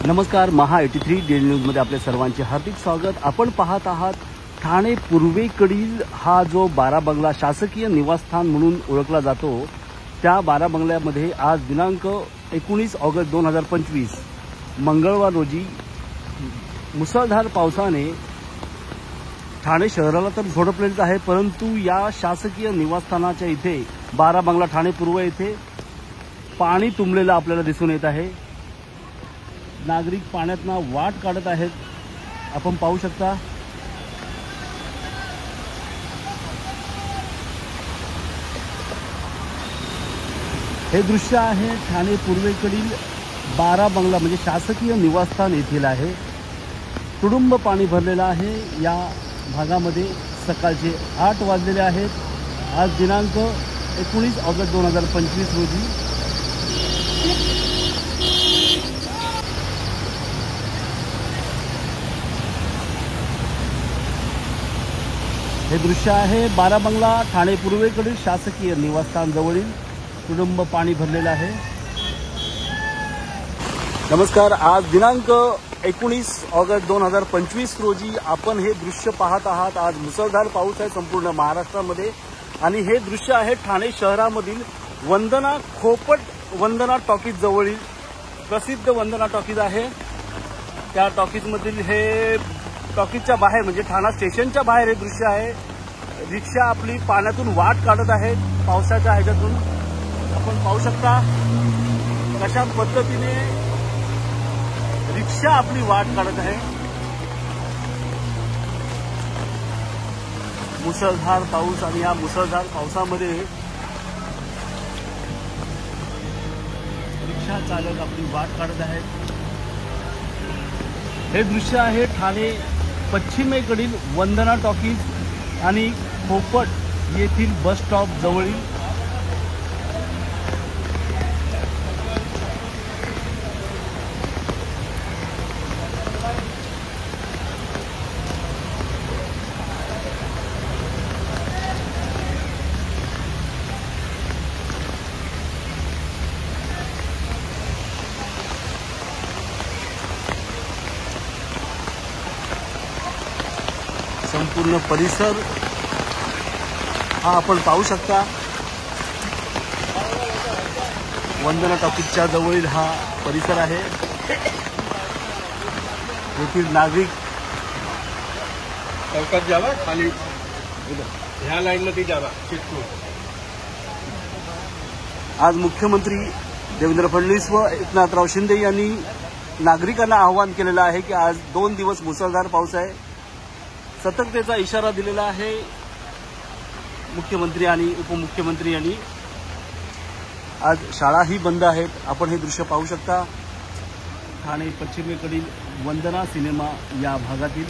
नमस्कार, महा 83 डेली न्यूजमध्ये आपल्या सर्वांचे हार्दिक स्वागत। आपण पाहत आहात ठाणे पूर्वेकडील हा जो बारा बंगला शासकीय निवासस्थान म्हणून ओळखला जातो, त्या बारा बंगल्यामध्ये आज दिनांक 19 ऑगस्ट 2025 मंगळवार रोजी मुसळधार पावसाने ठाणे शहराला तर झोडपलेच आहे, परंतु या शासकीय निवासस्थानाच्या इथे बारा बंगला ठाणे पूर्व येथे पाणी तुंबलेलं आपल्याला दिसून येत आहे। नागरिक पाण्यातनं वाट काढत आहेत, आपण पाहू शकता। हे दृश्य आहे ठाणे पूर्वेकडील बारा बंगला म्हणजे शासकीय निवासस्थान येथील आहे। तुडुंब पाणी भरलेलं आहे या भागामध्ये। सकाळचे 8 वाजलेले आहेत। आज दिनांक 19 ऑगस्ट 2025 रोजी हे दृश्य आहे बारा बंगला ठाणे पूर्वेकडील शासकीय निवासस्थान जवळील तुडुंब पाणी भरलेलं आहे। नमस्कार, आज दिनांक 19 ऑगस्ट 2025 रोजी आपण हे दृश्य पाहत आहात। आज मुसळधार पाऊस आहे संपूर्ण महाराष्ट्रामध्ये आणि हे दृश्य आहे ठाणे शहरामधील वंदना खोपट वंदना टॉकीज जवळील प्रसिद्ध वंदना टॉकीज आहे। त्या टॉकीजमधील हे टॉकीजच्या बाहेर म्हणजे ठाणा स्टेशनच्या बाहेर हे दृश्य आहे। रिक्षा आपली पाण्यातून वाट काढत आहेत पावसाच्या ह्याच्यातून। आपण पाहू शकता कशा पद्धतीने रिक्षा आपली वाट काढत आहे। मुसळधार पाऊस आणि या मुसळधार पावसामध्ये रिक्षा चालक आपली वाट काढत आहेत। हे दृश्य आहे ठाणे पश्चिमेकडील वंदना टॉकीज आणि खोपट येथील बस स्टॉप जवळील। संपूर्ण परिसर हा आपण पाहू शकता। वंदना टॉकीजच्या जवळील हा परिसर आहे। येथील नागरिक चौकात जावा, खाली ह्या लाईनमध्ये जावा। आज मुख्यमंत्री देवेंद्र फडणवीस व एकनाथराव शिंदे यांनी नागरिकांना आवाहन केलेलं आहे की आज 2 दिवस मुसळधार पाऊस आहे। सतर्कतेचा इशारा दिलेला आहे मुख्यमंत्री आणि उपमुख्यमंत्री यांनी। आज शाळाही बंद आहेत। आपण हे दृश्य पाहू शकता ठाणे पश्चिमेकडील वंदना सिनेमा या भागातील।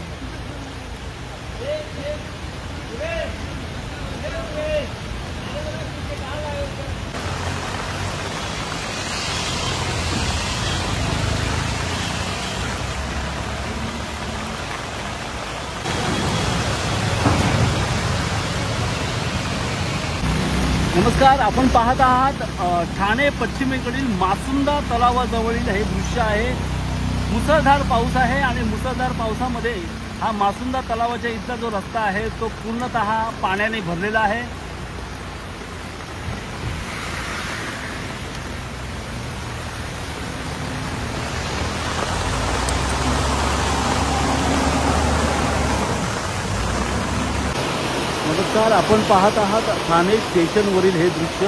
नमस्कार, आपण पाहत आहात ठाणे पश्चिमेकडील मासुंदा तलावाजवळील हे दृश्य आहे। मुसळधार पाऊस आहे आणि मुसळधार पावसामध्ये हा मासुंदा तलावाच्या इथला जो रस्ता आहे तो पूर्णतः पाण्याने भरलेला आहे। नमस्कार, आपण पाहत आहात ठाणे स्टेशनवरील हे दृश्य।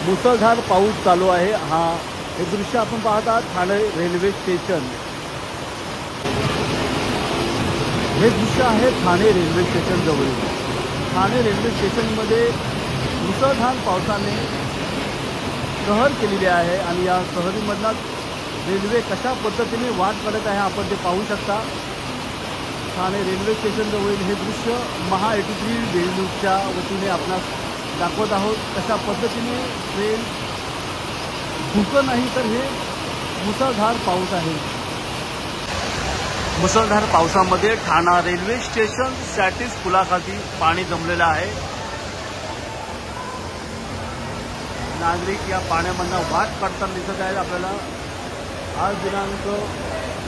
मुसळधार पाऊस चालू आहे। हे दृश्य आपण पाहत आहात ठाणे रेल्वे स्टेशन। हे दृश्य आहे ठाणे रेल्वे स्टेशन जवळील। ठाणे रेल्वे स्टेशनमध्ये मुसळधार पावसाने कहर केलेली आहे आणि या कहरीमधला रेल्वे कशा पद्धतीने वाट काढत आहे आपण ते पाहू शकता। ठाणे रेल्वे स्टेशन जवळील हे दृश्य महा 83 डेली न्यूजच्या वतीने आपणास दाखवत आहोत। कशा पद्धतीने ट्रेन धुकं नाही तर हे मुसळधार पाऊस आहे। मुसळधार पावसामध्ये ठाणा रेल्वे स्टेशन सॅटिस पुलाखाली पाणी जमलेलं आहे। नागरिक या पाण्यामधून वाट काढताना दिसत आहेत आपल्याला। आज दिनांक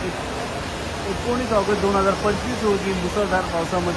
19 ऑगस्ट 2025 रोजी मुसळधार पावसामध्ये